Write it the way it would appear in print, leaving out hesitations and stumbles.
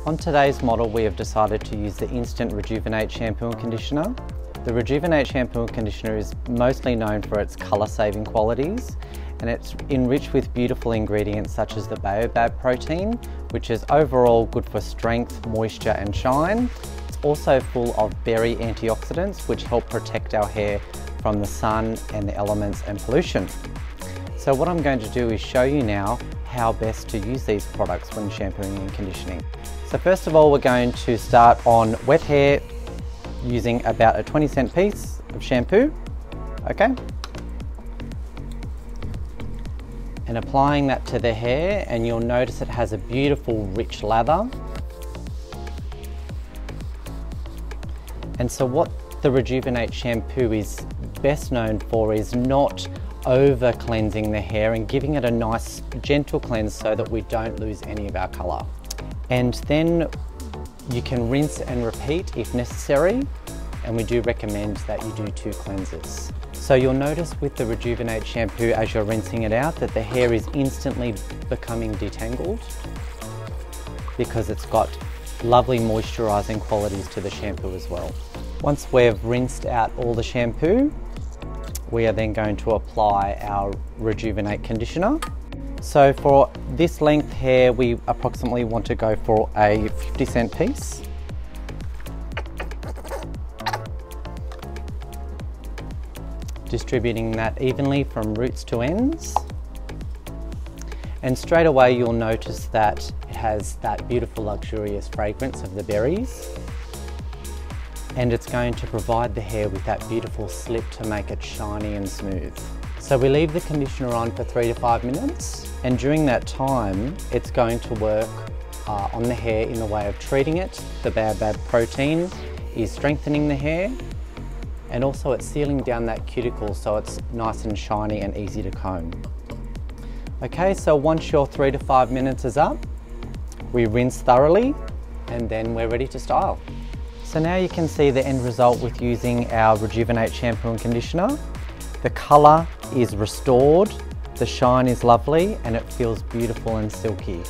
On today's model, we have decided to use the Instant Rejuven8 shampoo and conditioner. The Rejuven8 shampoo and conditioner is mostly known for its colour-saving qualities, and it's enriched with beautiful ingredients such as the Baobab protein, which is overall good for strength, moisture and shine. It's also full of berry antioxidants, which help protect our hair from the sun and the elements and pollution. So what I'm going to do is show you now how best to use these products when shampooing and conditioning. So first of all, we're going to start on wet hair using about a 20-cent piece of shampoo, okay? And applying that to the hair, and you'll notice it has a beautiful rich lather. And so what the Rejuven8 shampoo is best known for is not over cleansing the hair and giving it a nice gentle cleanse so that we don't lose any of our colour. And then you can rinse and repeat if necessary, and we do recommend that you do 2 cleanses. So you'll notice with the Rejuven8 shampoo as you're rinsing it out that the hair is instantly becoming detangled because it's got lovely moisturising qualities to the shampoo as well. Once we've rinsed out all the shampoo, we are then going to apply our Rejuven8 conditioner. So for this length hair, we approximately want to go for a 50-cent piece. Distributing that evenly from roots to ends. And straight away you'll notice that it has that beautiful luxurious fragrance of the berries. And it's going to provide the hair with that beautiful slip to make it shiny and smooth. So we leave the conditioner on for 3 to 5 minutes, and during that time it's going to work on the hair in the way of treating it. The Baobab protein is strengthening the hair, and also it's sealing down that cuticle so it's nice and shiny and easy to comb. Okay, so once your 3 to 5 minutes is up, we rinse thoroughly and then we're ready to style. So now you can see the end result with using our Rejuven8 shampoo and conditioner. The colour is restored, the shine is lovely, and it feels beautiful and silky.